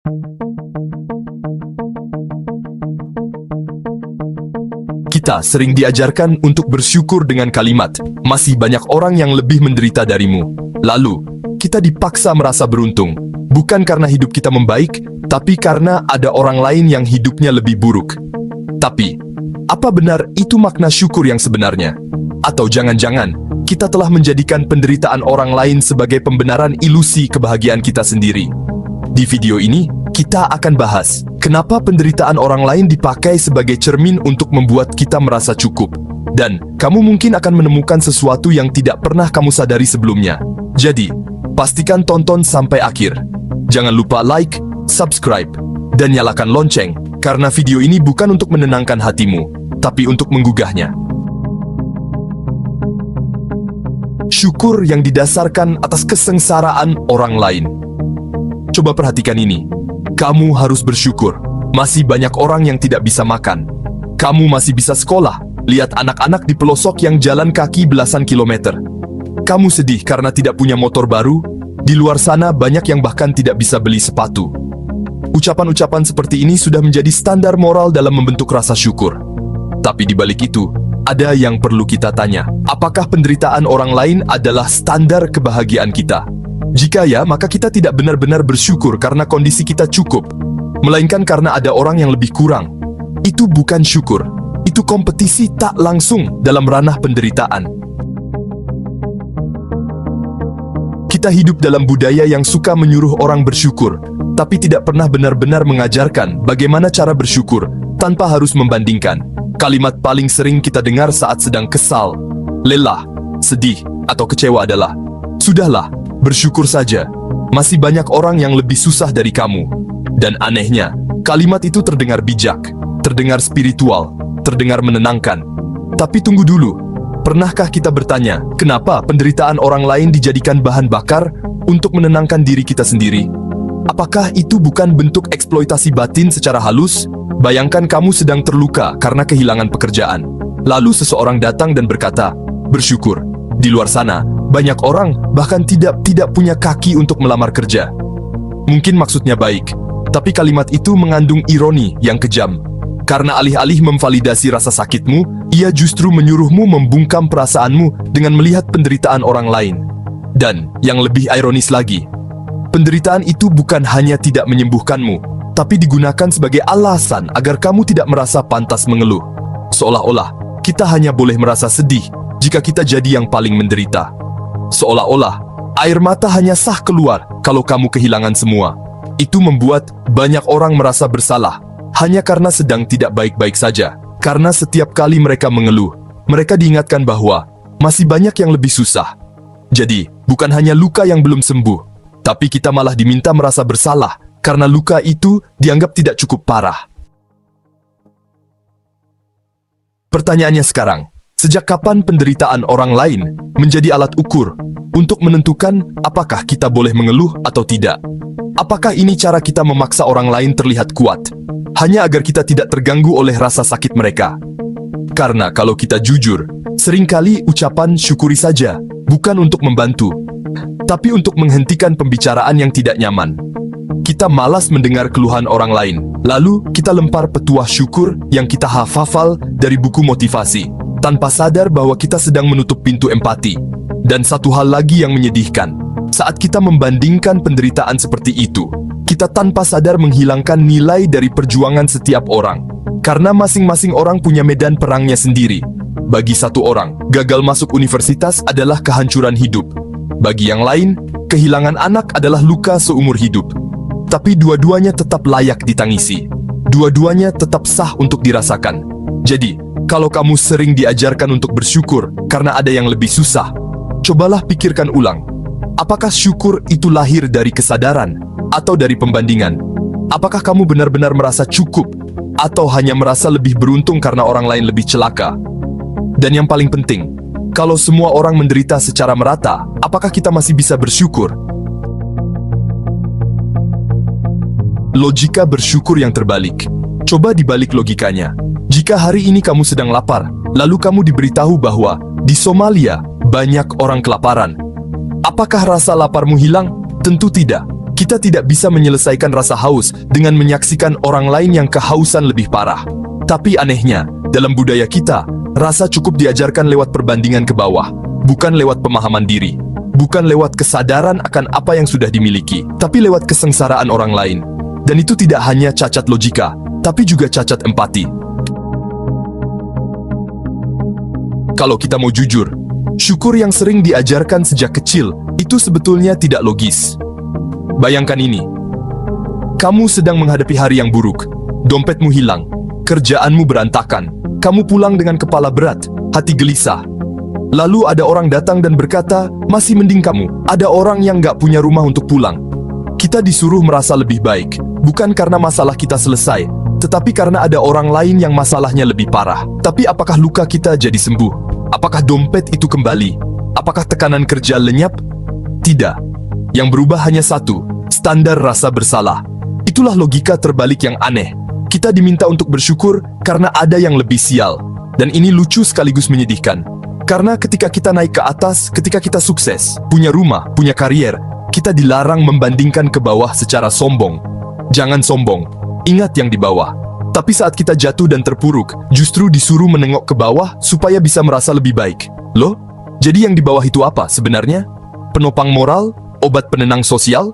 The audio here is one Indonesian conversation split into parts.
Kita sering diajarkan untuk bersyukur dengan kalimat, "Masih banyak orang yang lebih menderita darimu." Lalu, kita dipaksa merasa beruntung, bukan karena hidup kita membaik, tapi karena ada orang lain yang hidupnya lebih buruk. Tapi, apa benar itu makna syukur yang sebenarnya? Atau jangan-jangan, kita telah menjadikan penderitaan orang lain sebagai pembenaran ilusi kebahagiaan kita sendiri? Di video ini, kita akan bahas kenapa penderitaan orang lain dipakai sebagai cermin untuk membuat kita merasa cukup. Dan kamu mungkin akan menemukan sesuatu yang tidak pernah kamu sadari sebelumnya. Jadi, pastikan tonton sampai akhir. Jangan lupa like, subscribe, dan nyalakan lonceng, karena video ini bukan untuk menenangkan hatimu, tapi untuk menggugahnya. Syukur yang didasarkan atas kesengsaraan orang lain. Coba perhatikan ini. Kamu harus bersyukur. Masih banyak orang yang tidak bisa makan. Kamu masih bisa sekolah. Lihat anak-anak di pelosok yang jalan kaki belasan kilometer. Kamu sedih karena tidak punya motor baru. Di luar sana banyak yang bahkan tidak bisa beli sepatu. Ucapan-ucapan seperti ini sudah menjadi standar moral dalam membentuk rasa syukur. Tapi di balik itu, ada yang perlu kita tanya. Apakah penderitaan orang lain adalah standar kebahagiaan kita? Jika ya, maka kita tidak benar-benar bersyukur karena kondisi kita cukup, melainkan karena ada orang yang lebih kurang. Itu bukan syukur, itu kompetisi tak langsung dalam ranah penderitaan. Kita hidup dalam budaya yang suka menyuruh orang bersyukur, tapi tidak pernah benar-benar mengajarkan bagaimana cara bersyukur tanpa harus membandingkan. Kalimat paling sering kita dengar saat sedang kesal, lelah, sedih, atau kecewa adalah, "Sudahlah, bersyukur saja, masih banyak orang yang lebih susah dari kamu." Dan anehnya, kalimat itu terdengar bijak, terdengar spiritual, terdengar menenangkan. Tapi tunggu dulu, pernahkah kita bertanya, kenapa penderitaan orang lain dijadikan bahan bakar untuk menenangkan diri kita sendiri? Apakah itu bukan bentuk eksploitasi batin secara halus? Bayangkan kamu sedang terluka karena kehilangan pekerjaan. Lalu seseorang datang dan berkata, "Bersyukur, di luar sana banyak orang bahkan tidak punya kaki untuk melamar kerja." Mungkin maksudnya baik, tapi kalimat itu mengandung ironi yang kejam. Karena alih-alih memvalidasi rasa sakitmu, ia justru menyuruhmu membungkam perasaanmu dengan melihat penderitaan orang lain. Dan yang lebih ironis lagi, penderitaan itu bukan hanya tidak menyembuhkanmu, tapi digunakan sebagai alasan agar kamu tidak merasa pantas mengeluh. Seolah-olah kita hanya boleh merasa sedih jika kita jadi yang paling menderita. Seolah-olah air mata hanya sah keluar kalau kamu kehilangan semua. Itu membuat banyak orang merasa bersalah hanya karena sedang tidak baik-baik saja. Karena setiap kali mereka mengeluh, mereka diingatkan bahwa masih banyak yang lebih susah. Jadi, bukan hanya luka yang belum sembuh, tapi kita malah diminta merasa bersalah karena luka itu dianggap tidak cukup parah. Pertanyaannya sekarang, sejak kapan penderitaan orang lain menjadi alat ukur untuk menentukan apakah kita boleh mengeluh atau tidak? Apakah ini cara kita memaksa orang lain terlihat kuat, hanya agar kita tidak terganggu oleh rasa sakit mereka? Karena kalau kita jujur, seringkali ucapan "syukuri saja" bukan untuk membantu, tapi untuk menghentikan pembicaraan yang tidak nyaman. Kita malas mendengar keluhan orang lain, lalu kita lempar petuah syukur yang kita hafal dari buku motivasi, tanpa sadar bahwa kita sedang menutup pintu empati. Dan satu hal lagi yang menyedihkan, saat kita membandingkan penderitaan seperti itu, kita tanpa sadar menghilangkan nilai dari perjuangan setiap orang. Karena masing-masing orang punya medan perangnya sendiri. Bagi satu orang, gagal masuk universitas adalah kehancuran hidup. Bagi yang lain, kehilangan anak adalah luka seumur hidup. Tapi dua-duanya tetap layak ditangisi. Dua-duanya tetap sah untuk dirasakan. Jadi, kalau kamu sering diajarkan untuk bersyukur karena ada yang lebih susah, cobalah pikirkan ulang. Apakah syukur itu lahir dari kesadaran atau dari pembandingan? Apakah kamu benar-benar merasa cukup atau hanya merasa lebih beruntung karena orang lain lebih celaka? Dan yang paling penting, kalau semua orang menderita secara merata, apakah kita masih bisa bersyukur? Logika bersyukur yang terbalik. Coba dibalik logikanya. Jika hari ini kamu sedang lapar, lalu kamu diberitahu bahwa di Somalia banyak orang kelaparan, apakah rasa laparmu hilang? Tentu tidak. Kita tidak bisa menyelesaikan rasa haus dengan menyaksikan orang lain yang kehausan lebih parah. Tapi anehnya, dalam budaya kita, rasa cukup diajarkan lewat perbandingan ke bawah, bukan lewat pemahaman diri. Bukan lewat kesadaran akan apa yang sudah dimiliki, tapi lewat kesengsaraan orang lain. Dan itu tidak hanya cacat logika, tapi juga cacat empati. Kalau kita mau jujur, syukur yang sering diajarkan sejak kecil itu sebetulnya tidak logis. Bayangkan ini. Kamu sedang menghadapi hari yang buruk, dompetmu hilang, kerjaanmu berantakan, kamu pulang dengan kepala berat, hati gelisah. Lalu ada orang datang dan berkata, masih mending kamu, ada orang yang gak punya rumah untuk pulang. Kita disuruh merasa lebih baik, bukan karena masalah kita selesai, tetapi karena ada orang lain yang masalahnya lebih parah. Tapi apakah luka kita jadi sembuh? Apakah dompet itu kembali? Apakah tekanan kerja lenyap? Tidak. Yang berubah hanya satu, standar rasa bersalah. Itulah logika terbalik yang aneh. Kita diminta untuk bersyukur karena ada yang lebih sial. Dan ini lucu sekaligus menyedihkan. Karena ketika kita naik ke atas, ketika kita sukses, punya rumah, punya karier, kita dilarang membandingkan ke bawah secara sombong. Jangan sombong, ingat yang di bawah. Tapi saat kita jatuh dan terpuruk, justru disuruh menengok ke bawah supaya bisa merasa lebih baik. Loh? Jadi yang di bawah itu apa sebenarnya? Penopang moral? Obat penenang sosial?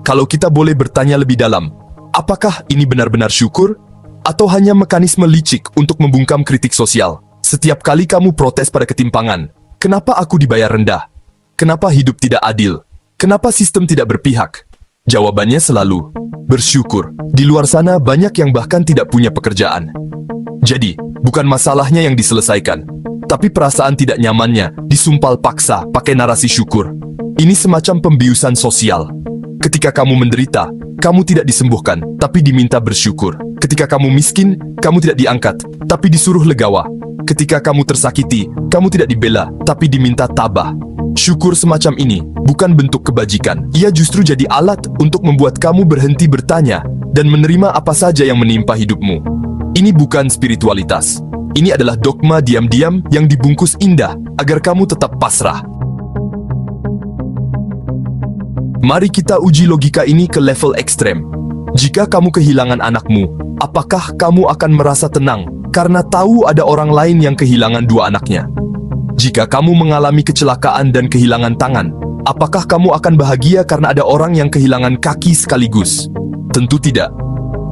Kalau kita boleh bertanya lebih dalam, apakah ini benar-benar syukur? Atau hanya mekanisme licik untuk membungkam kritik sosial? Setiap kali kamu protes pada ketimpangan, kenapa aku dibayar rendah? Kenapa hidup tidak adil? Kenapa sistem tidak berpihak? Jawabannya selalu, bersyukur. Di luar sana banyak yang bahkan tidak punya pekerjaan. Jadi, bukan masalahnya yang diselesaikan, tapi perasaan tidak nyamannya disumpal paksa pakai narasi syukur. Ini semacam pembiusan sosial. Ketika kamu menderita, kamu tidak disembuhkan, tapi diminta bersyukur. Ketika kamu miskin, kamu tidak diangkat, tapi disuruh legawa. Ketika kamu tersakiti, kamu tidak dibela, tapi diminta tabah. Syukur semacam ini bukan bentuk kebajikan. Ia justru jadi alat untuk membuat kamu berhenti bertanya dan menerima apa saja yang menimpa hidupmu. Ini bukan spiritualitas. Ini adalah dogma diam-diam yang dibungkus indah agar kamu tetap pasrah. Mari kita uji logika ini ke level ekstrem. Jika kamu kehilangan anakmu, apakah kamu akan merasa tenang karena tahu ada orang lain yang kehilangan dua anaknya? Jika kamu mengalami kecelakaan dan kehilangan tangan, apakah kamu akan bahagia karena ada orang yang kehilangan kaki sekaligus? Tentu tidak.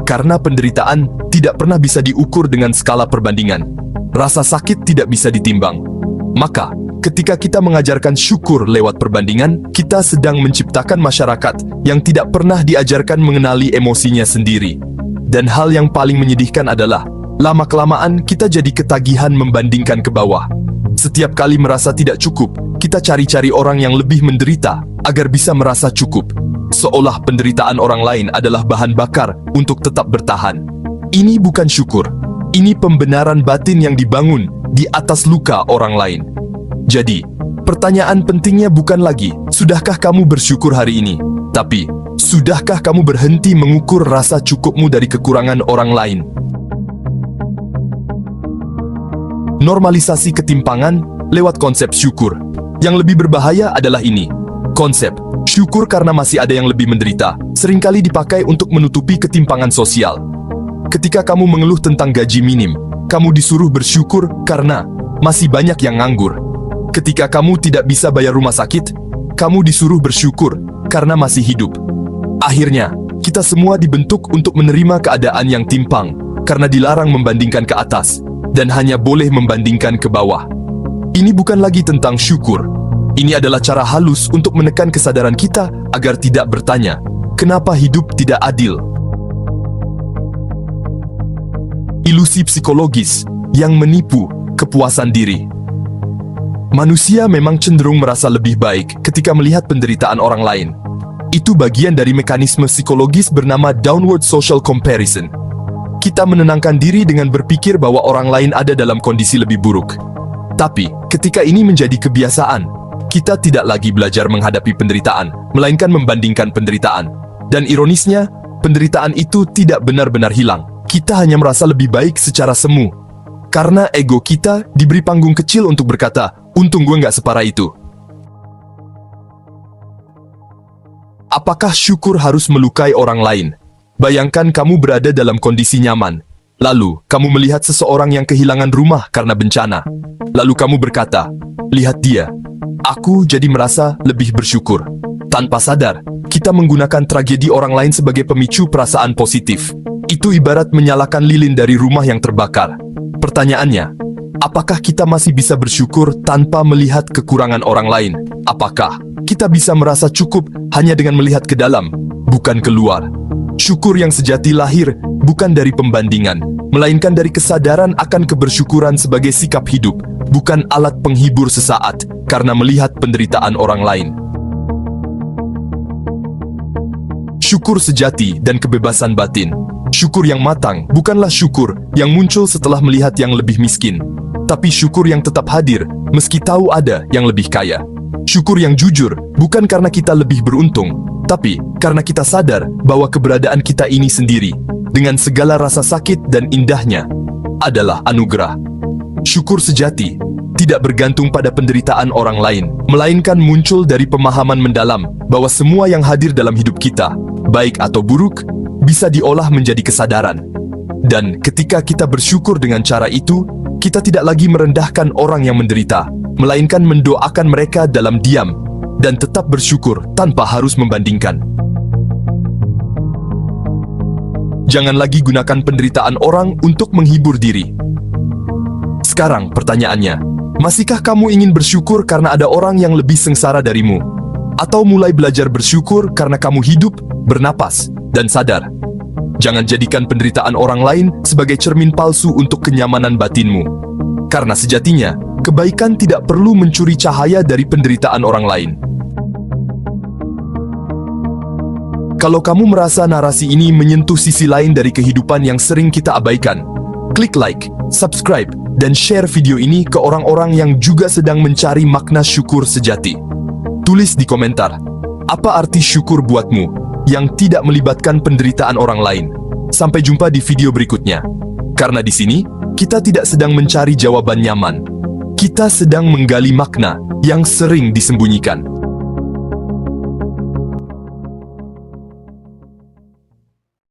Karena penderitaan tidak pernah bisa diukur dengan skala perbandingan. Rasa sakit tidak bisa ditimbang. Maka, ketika kita mengajarkan syukur lewat perbandingan, kita sedang menciptakan masyarakat yang tidak pernah diajarkan mengenali emosinya sendiri. Dan hal yang paling menyedihkan adalah, lama-kelamaan kita jadi ketagihan membandingkan ke bawah. Setiap kali merasa tidak cukup, kita cari-cari orang yang lebih menderita agar bisa merasa cukup. Seolah penderitaan orang lain adalah bahan bakar untuk tetap bertahan. Ini bukan syukur. Ini pembenaran batin yang dibangun di atas luka orang lain. Jadi, pertanyaan pentingnya bukan lagi, sudahkah kamu bersyukur hari ini? Tapi, sudahkah kamu berhenti mengukur rasa cukupmu dari kekurangan orang lain? Normalisasi ketimpangan lewat konsep syukur. Yang lebih berbahaya adalah ini. Konsep syukur karena masih ada yang lebih menderita seringkali dipakai untuk menutupi ketimpangan sosial. Ketika kamu mengeluh tentang gaji minim, kamu disuruh bersyukur karena masih banyak yang nganggur. Ketika kamu tidak bisa bayar rumah sakit, kamu disuruh bersyukur karena masih hidup. Akhirnya, kita semua dibentuk untuk menerima keadaan yang timpang karena dilarang membandingkan ke atas dan hanya boleh membandingkan ke bawah. Ini bukan lagi tentang syukur. Ini adalah cara halus untuk menekan kesadaran kita agar tidak bertanya, kenapa hidup tidak adil? Ilusi psikologis yang menipu kepuasan diri. Manusia memang cenderung merasa lebih baik ketika melihat penderitaan orang lain. Itu bagian dari mekanisme psikologis bernama downward social comparison. Kita menenangkan diri dengan berpikir bahwa orang lain ada dalam kondisi lebih buruk. Tapi, ketika ini menjadi kebiasaan, kita tidak lagi belajar menghadapi penderitaan, melainkan membandingkan penderitaan. Dan ironisnya, penderitaan itu tidak benar-benar hilang. Kita hanya merasa lebih baik secara semu. Karena ego kita diberi panggung kecil untuk berkata, untung gue nggak separah itu. Apakah syukur harus melukai orang lain? Bayangkan kamu berada dalam kondisi nyaman. Lalu, kamu melihat seseorang yang kehilangan rumah karena bencana. Lalu kamu berkata, "Lihat dia. Aku jadi merasa lebih bersyukur." Tanpa sadar, kita menggunakan tragedi orang lain sebagai pemicu perasaan positif. Itu ibarat menyalakan lilin dari rumah yang terbakar. Pertanyaannya, apakah kita masih bisa bersyukur tanpa melihat kekurangan orang lain? Apakah kita bisa merasa cukup hanya dengan melihat ke dalam, bukan keluar? Syukur yang sejati lahir bukan dari pembandingan, melainkan dari kesadaran akan kebersyukuran sebagai sikap hidup, bukan alat penghibur sesaat karena melihat penderitaan orang lain. Syukur sejati dan kebebasan batin. Syukur yang matang bukanlah syukur yang muncul setelah melihat yang lebih miskin, tapi syukur yang tetap hadir meski tahu ada yang lebih kaya. Syukur yang jujur bukan karena kita lebih beruntung, tapi karena kita sadar bahwa keberadaan kita ini sendiri, dengan segala rasa sakit dan indahnya, adalah anugerah. Syukur sejati tidak bergantung pada penderitaan orang lain, melainkan muncul dari pemahaman mendalam bahwa semua yang hadir dalam hidup kita, baik atau buruk, bisa diolah menjadi kesadaran. Dan ketika kita bersyukur dengan cara itu, kita tidak lagi merendahkan orang yang menderita, melainkan mendoakan mereka dalam diam, dan tetap bersyukur tanpa harus membandingkan. Jangan lagi gunakan penderitaan orang untuk menghibur diri. Sekarang pertanyaannya, masihkah kamu ingin bersyukur karena ada orang yang lebih sengsara darimu? Atau mulai belajar bersyukur karena kamu hidup, bernapas, dan sadar? Jangan jadikan penderitaan orang lain sebagai cermin palsu untuk kenyamanan batinmu. Karena sejatinya, kebaikan tidak perlu mencuri cahaya dari penderitaan orang lain. Kalau kamu merasa narasi ini menyentuh sisi lain dari kehidupan yang sering kita abaikan, klik like, subscribe, dan share video ini ke orang-orang yang juga sedang mencari makna syukur sejati. Tulis di komentar, apa arti syukur buatmu yang tidak melibatkan penderitaan orang lain. Sampai jumpa di video berikutnya. Karena di sini, kita tidak sedang mencari jawaban nyaman. Kita sedang menggali makna yang sering disembunyikan.